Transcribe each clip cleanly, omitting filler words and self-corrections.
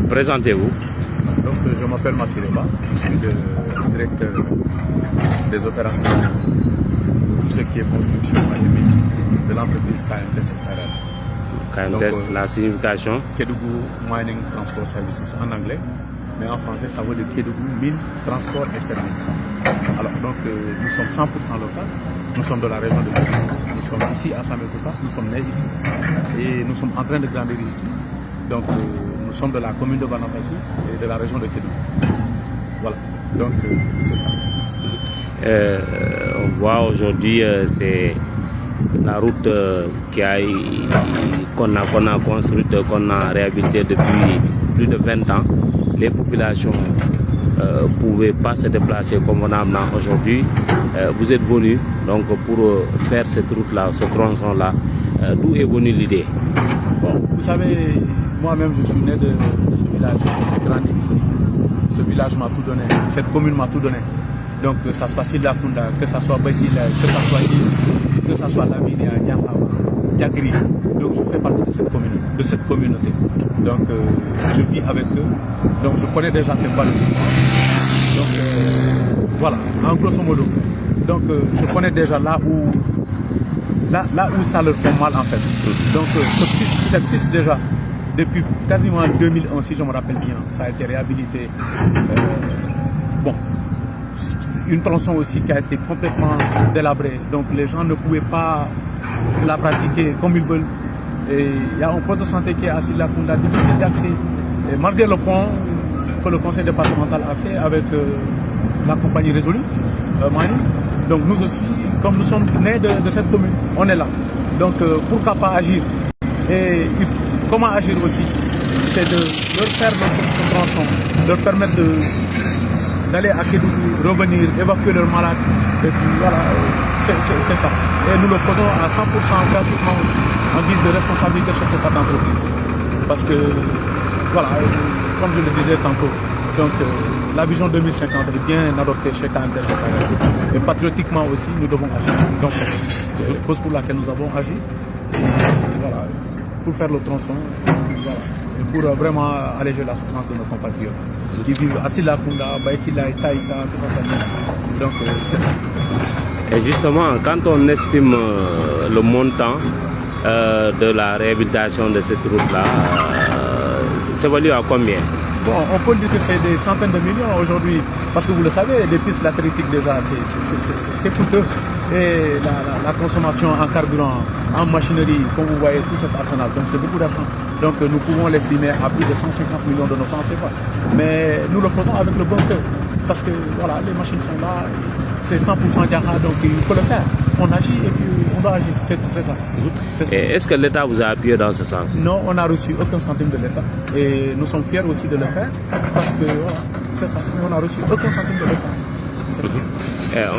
Présentez-vous. Donc, je m'appelle Massireba, je suis le directeur des opérations, tout ce qui est construction de l'entreprise KMT SARL. KMT, la signification Kédougou Mining Transport Services en anglais, mais en français ça veut dire Kédougou Mine, Transport et Services. Alors donc nous sommes 100% local, nous sommes de la région de Kédougou, nous sommes ici à Samekouta, nous sommes nés ici et nous sommes en train de grandir ici. Donc nous sommes de la commune de Banafassi et de la région de Kédougou. Voilà, donc c'est ça. On voit aujourd'hui c'est la route qu'on a construite, qu'on a réhabilitée depuis plus de 20 ans. Les populations ne pouvaient pas se déplacer convenablement aujourd'hui. Vous êtes venus donc pour faire cette route-là, ce tronçon-là. D'où est venue l'idée? Bon, vous savez, moi-même je suis né de ce village, j'ai grandi ici. Ce village m'a tout donné, cette commune m'a tout donné. Donc que ça soit Sidlakunda, que ça soit Betila, que ça soit Yves, que ça soit Laminia, Diakhaba, Diagri. Donc je fais partie de cette communauté. Donc je vis avec eux. Donc je connais déjà cette valeur. Donc voilà, en grosso modo. Donc je connais déjà là où ça leur fait mal en fait. Donc cette piste déjà, depuis quasiment 2001, si je me rappelle bien, ça a été réhabilité. Bon. Une tronçon aussi qui a été complètement délabrée, donc les gens ne pouvaient pas la pratiquer comme ils veulent. Et il y a un poste de santé qui est à Sidlakunda, difficile d'accès. Et malgré le pont que le conseil départemental a fait avec la compagnie Resolute, donc nous aussi, comme nous sommes nés de cette commune, on est là. Donc pourquoi pas agir? Et comment agir aussi? C'est de leur faire notre tronçon, leur permettre d'aller à Kédougou, revenir, évacuer leurs malades. Et puis voilà, c'est ça. Et nous le faisons à 100% gratuitement aussi, en guise de responsabilité sociétale d'entreprise. Parce que, voilà, comme je le disais tantôt, donc la vision 2050 est bien adoptée chez KMT SARL. Et patriotiquement aussi, nous devons agir. Donc c'est la cause pour laquelle nous avons agi. Et voilà, pour faire le tronçon, voilà, et pour vraiment alléger la souffrance de nos compatriotes qui vivent à Sidlakunda, Baïtila et Taïfa, que ça soit. Donc c'est ça. Et justement, quand on estime le montant de la réhabilitation de cette route-là, c'est valu à combien? Bon, on peut dire que c'est des centaines de millions aujourd'hui, parce que vous le savez, les pistes latéritiques déjà, c'est coûteux. Et la consommation en carburant, en machinerie, comme vous voyez, tout cet arsenal, donc c'est beaucoup d'argent. Donc nous pouvons l'estimer à plus de 150 millions de nos francs CFA. Mais nous le faisons avec le bon cœur, parce que voilà, les machines sont là, c'est 100% Diakha, donc il faut le faire. On agit et puis on doit agir, c'est ça. Est-ce que l'État vous a appuyé dans ce sens? Non, on n'a reçu aucun centime de l'État. Et nous sommes fiers aussi de le faire, parce que voilà, c'est ça, on n'a reçu aucun centime de l'État.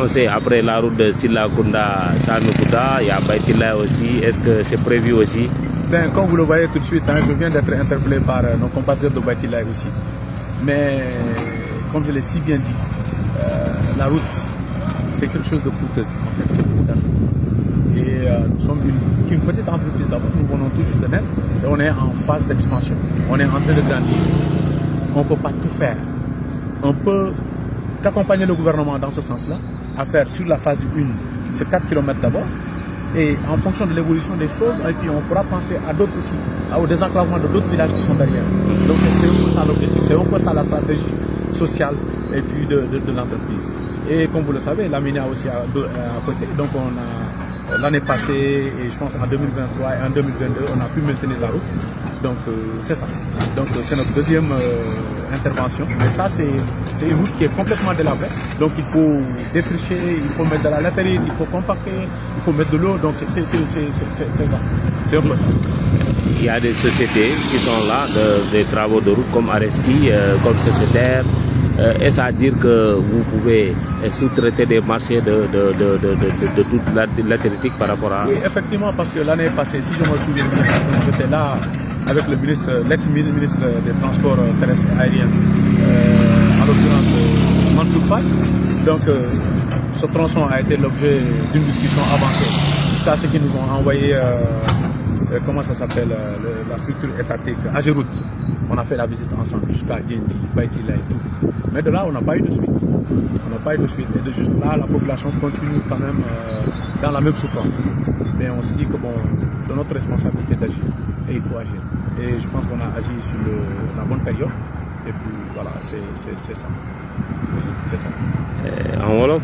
On sait, après la route de Sidlakunda, Samekouta, il y a Baïtila aussi. Est-ce que c'est prévu aussi? Ben, comme vous le voyez tout de suite, je viens d'être interpellé par nos compatriotes de Baïtila aussi. Mais, comme je l'ai si bien dit, la route, c'est quelque chose de coûteux, en fait, c'est beaucoup d'argent. Et nous sommes une petite entreprise d'abord, nous venons tous de net, et on est en phase d'expansion, on est en train de grandir. On ne peut pas tout faire. On peut accompagner le gouvernement dans ce sens-là, à faire sur la phase 1, c'est 4 km d'abord, et en fonction de l'évolution des choses, et puis on pourra penser à d'autres aussi, au désenclavement de d'autres villages qui sont derrière. Donc c'est un peu ça l'objectif, c'est un peu ça la stratégie sociale et puis de l'entreprise. Et comme vous le savez, la Minia aussi à côté, donc on a l'année passée, et je pense en 2023 et en 2022, on a pu maintenir la route. Donc c'est ça. Donc c'est notre deuxième intervention. Mais ça, c'est une route qui est complètement délabrée. Donc il faut défricher, il faut mettre de la latérite, il faut compacter, il faut mettre de l'eau. Donc c'est ça. C'est un peu ça. Il y a des sociétés qui sont là, des travaux de route comme Areski, comme sociétaire. Est-ce à dire que vous pouvez sous-traiter des marchés de toute latéritique par rapport à... Oui, effectivement, parce que l'année passée, si je me souviens bien, j'étais là avec le ministre, l'ex-ministre des Transports terrestres et aériens, en l'occurrence Mansour Faye. Donc ce tronçon a été l'objet d'une discussion avancée jusqu'à ce qu'ils nous ont envoyé comment ça s'appelle, la structure étatique, Ageroute. On a fait la visite ensemble jusqu'à Djinji, Baitila et tout. Mais de là, on n'a pas eu de suite. On n'a pas eu de suite. Et de juste là, la population continue quand même dans la même souffrance. Mais on se dit que bon, de notre responsabilité d'agir. Et il faut agir. Et je pense qu'on a agi sur la bonne période. Et puis voilà, c'est ça. C'est ça. En Wolof,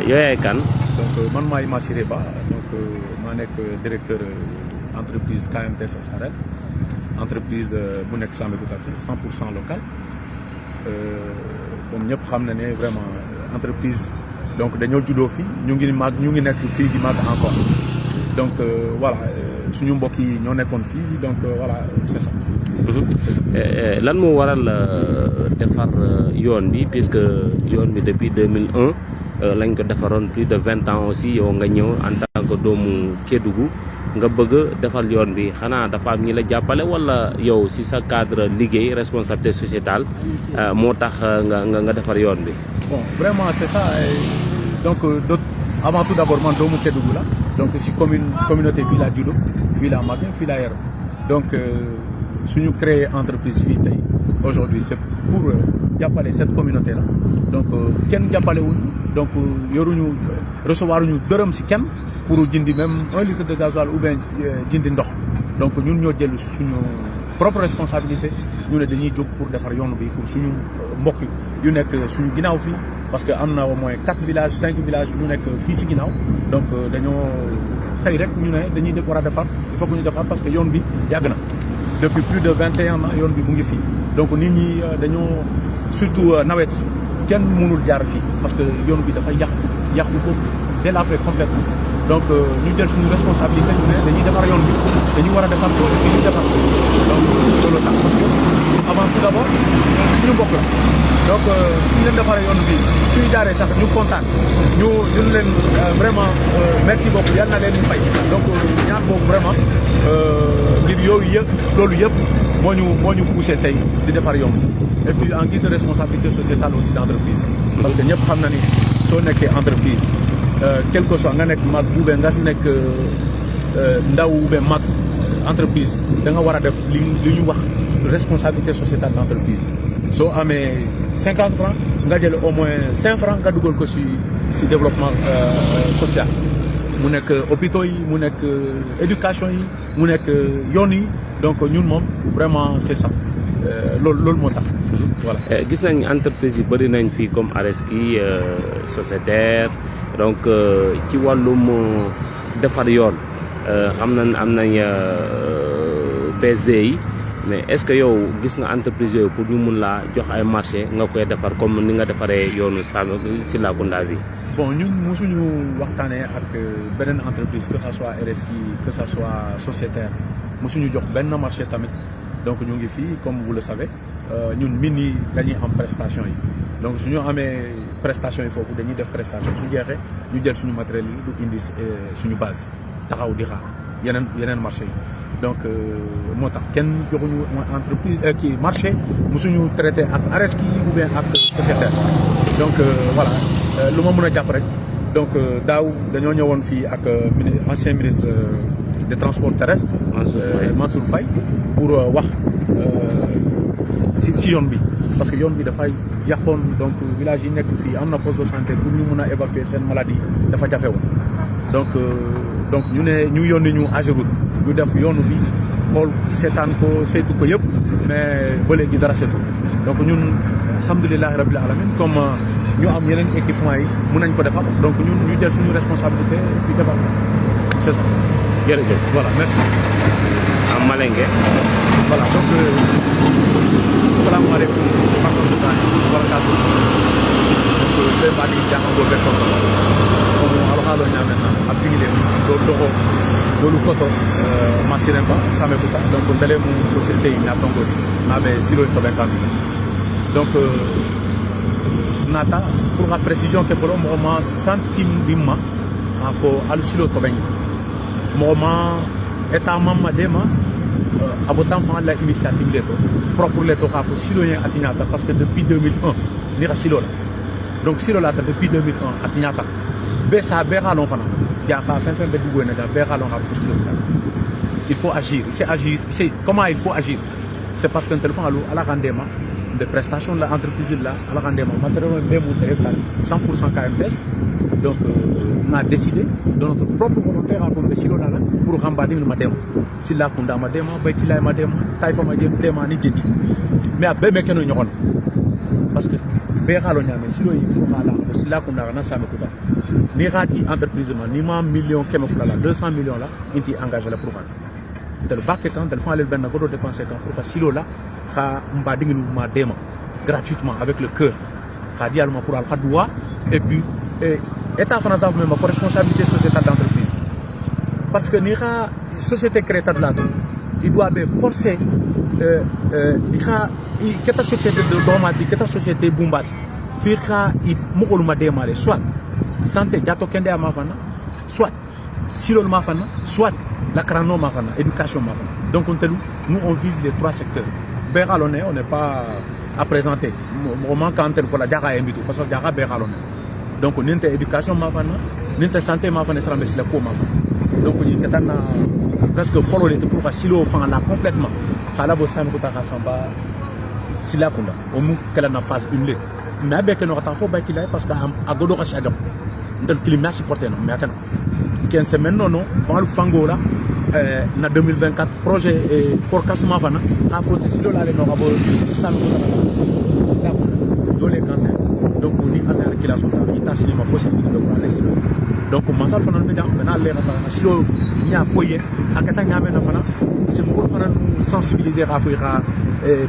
yow kan. Donc, man maay Massiré Ba, donc maa nekk directeur entreprise KMT Sarsarel, entreprise bu nekk Sambékouta fii 100% local. Comme ñëpp xam na ne vraiment entreprise donc dañoo juddoo fii ñu ngi nekk fii di màgg encore donc voilà suñu mbokk yi ñoo nekkoon fii donc voilà c'est ça. C'est ça. Lan moo waral defar yoon bi puisque yoon bi depuis 2001 lañ ko defaroon plus de 20 ans aussi yow nga ñëw en tant que doomu Kédougou nga bëgg defal yoon bi xanaa dafa am ñi la jàppale wala yow si sa cadre liggéey responsabilité sociétale moo tax nga defar yoon bi. Bon vraiment c'est ça donc avant tout d'abord man doomu Kédougou la donc si communauté bi la juddoo fii la màggee fii la yaroo donc suñu créer entreprise fii tey aujourd'hui c'est pour jàppale cette communauté là donc kenn jàppale wuñu donc yoruñu recevoir ñu dërëm si kenn pour jëndi même 1 litre de gasoil ou bien jëndi ndox donc ñun ñoo jël suñu propre responsabilité ñu ne dañuy jóg pour defar yoon bi pour suñu mbokk yu nekk suñu ginnaaw fii parce que am na au moins 4 villages 5 villages yu nekk fii si ginnaaw donc dañoo xëy rek ñu ne dañuy war a defar il faut que ñu defar parce que yoon bi yàgg na depuis plus de 21 ans yoon bi mu ngi fii donc nit ñi dañoo surtout nawet kenn mënul jaar fii parce que yoon bi dafa yàqu ko délabré complètement donc ñu jël suñu responsabilité ñu ne dañuy defar yoon bi dañuy war a defar ko et ñu defar ko donc loolu tax parce que avant tout d'abord suñu mbokk la donc suñu leen defaree yoon bi suñu jaaree sax ñu kontaan ñu leen vraiment merci beaucoup yal na leen ñu fay donc ñaan boobu vraiment ngir yooyu yëpp loolu yëpp moo ñu poussé tey di defar yoon bi et puis en guise de responsabilité sociétale aussi d'entreprise parce que ñëpp xam na ni soo nekkee entreprise quel que soit nga nekk mag ou bien nga nekk ndaw ou bien mag entreprise da nga war a def li ñu wax responsabilité sociétale d'entreprise soo amee 50 francs nga jël au moins 5 francs nga dugal ko si développement social mu nekk hôpitaux yi mu nekk éducation yi mu nekk yoon yi donc ñun moom vraiment c'est ça loolu moo tax voilà. Gis nañ entreprise yi bëri nañ fii comme Areski Sociétaire donc ci wàllum defar yoon xam nañ am nañ PSD yi mais est-ce que yow gis nga entreprise yooyu pour ñu mun laa jox ay marché nga koy defar comme ni nga defaree yoonu Silakunda bi. Bon ñun mosuñu waxtaanee ak beneen entreprise que ça soit Areski que ça soit Sociétaire mosuñu jox benn marché tamit donc ñu ngi fii comme vous le savez ñun min yi dañuy am prestation yi donc suñu amee prestation yi foofu dañuy def prestation su jeexee ñu jël suñu matériel yi du indi suñu base taxaw di xaar yeneen marché yi donc moo tax kenn joxuñu entreprise kii marché mosuñu traité ak Areski ou bien ak Sociétaire donc voilà lu ma mën a jàpp rek donc daaw dañoo ñëwoon fii ak ancien ministre des transports terrestres Mansour Faye pour wax si yoon bi parce que yoon bi dafay yàqoon donc village yi nekk fii am na poste de santé pour ñu mun a évacuer seen maladie dafa jafe woon donc ñu yónni ñu Ageroute ñu def yoonu bi xool seetaan ko saytu ko yëpp mais ba léegi dara seetul donc ñun alhamdulilahi rabbil alamin comme ñu am yeneen équipement yi mun nañ ko defar donc ñun ñu jël suñu responsabilité puis defar c'est ça. jërëjëf voilà merci. am Malengue. voilà donc salaamaaleykum wa rahmatullahi wa barakatuh donc ɓe mbaɗi jahango ɓe konto kono alhaalo ñamen abdigue ɗo dogo golu koto Massiré Ba Sambékouta donc beele mum société yi ñatongoli naɓe siloy toɓe kamɓe donc nata pour la précision ke folo moxoma santimɗimma a fo alu silo toɓeng moxoma état mamma dema abotan fa la initiative leto propre leto xa fo siloyen atiñata parce que depuis 2001 nixa silo la donc silo lata depuis 2001 atiñata be sa be xa lon fana Il faut agir. Comment il faut agir? C'est parce qu'un téléphone à la rendement de prestations de l'entreprise là, à la rendement matériel 100% KMTS. Donc, on a décidé de notre propre volonté de silo là pour rembarder le madame. Si là qu'on a madame, Betila madame, Taïfa madame, Demani Djinti. Mais à Bémekeno Nyon. Parce que Béra l'on a mis silo il si là qu'on a ça me coûte. Ni radi entreprise ni ma million kemofla là 200 millions là, il est engagé là pour vendre. Tel bac quand tel fond le ben nagodo dépenser quand pour silo là, ha mbadingi nous madame gratuitement avec le cœur. Radi allemand pour al khadoua et puis État français même pour responsabilité sociétale d'entreprise. Parce que nira société créateur de la il doit forcer il société de domati, quelle société bumbati. Fira il mokoluma démarrer soit santé jato kende à mafana, soit silo mafana, soit la crano mafana, éducation mafana. Donc nous on vise les trois secteurs. Beralone, on n'est pas à présenter. Au moment quand il faut la diara invite parce que diara Beralone. Donc on a éducation mafana, on a santé mafana, ça mais c'est la peau mafana. Donc on a presque follow les pour silo fan là complètement. Kala bossa me kota kasamba sila kunda. On nous qu'elle a phase 1 là. Mais avec nos attentes faut là parce qu'à godo kashadam. Donc climat supporter non mais attends. 15 semaines non vent le fango là na 2024 projet forecast mafana. Ka faut silo là les no rabo ça me kota sila kunda. Dans les cantins. Donc on dit à la kilation il cinéma faut donc masal fana media maintenant les rapports silo nya foyer akata nya mena fana c'est pour fana nous sensibiliser à faire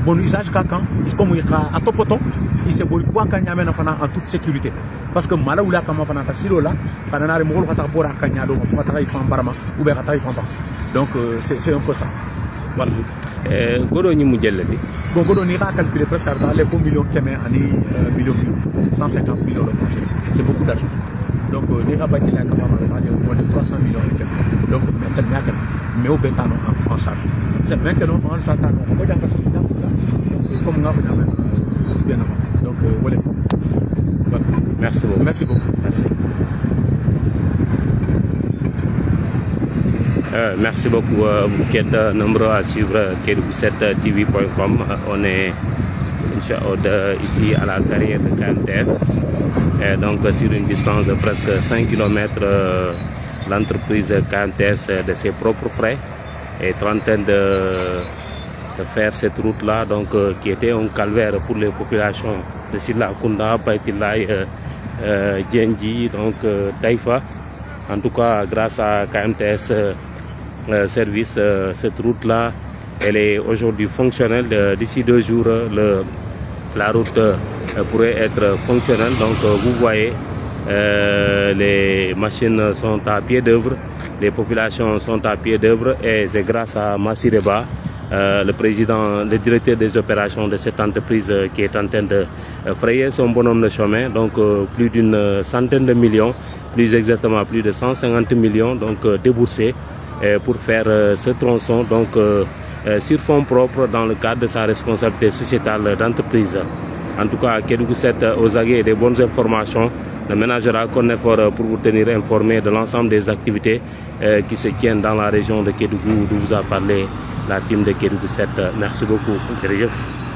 bon usage quand comme il a topoto il se boit quoi quand nya mena fana en toute sécurité parce que mala oula kama fana silo là fana na remol kata bora kanya do faut kata ifan barama ou bien kata ifan donc c'est un peu ça voilà godo ñi mu jël fi bon godo ni ra calculer presque dans les faux millions kemé ani millions 150 millions de francs CFA c'est beaucoup d'argent. Donc, les rabats qui ont moins de 300 millions et quelques. Donc, mais au béton en charge. C'est bien que nous faisons ça, on peut dire que c'est donc, comme nous avons bien avant. Donc, voilà. Merci beaucoup. Merci beaucoup. Merci. Merci beaucoup. Vous qui êtes nombreux à suivre Kédougou7tv.com. On est ici à la carrière de KMTS. Et donc sur une distance de presque 5 km, l'entreprise KMTS de ses propres frais est en train de faire cette route-là, donc qui était un calvaire pour les populations de Silla Kunda, Païtilay, Djendji, donc Taïfa. En tout cas, grâce à KMTS Service, cette route-là, elle est aujourd'hui fonctionnelle. D'ici 2 jours, la route pourrait être fonctionnelle. Donc vous voyez, les machines sont à pied d'œuvre, les populations sont à pied d'œuvre et c'est grâce à Massireba, le directeur des opérations de cette entreprise qui est en train de frayer son bonhomme de chemin. Donc plus d'une centaine de millions, plus exactement plus de 150 millions donc déboursés pour faire ce tronçon donc sur fonds propres dans le cadre de sa responsabilité sociétale d'entreprise. En tout cas, Kédougou7 aux aguets des bonnes informations. Le ménageur a un effort pour vous tenir informé de l'ensemble des activités qui se tiennent dans la région de Kédougou, d'où vous a parlé la team de Kédougou7. Merci beaucoup.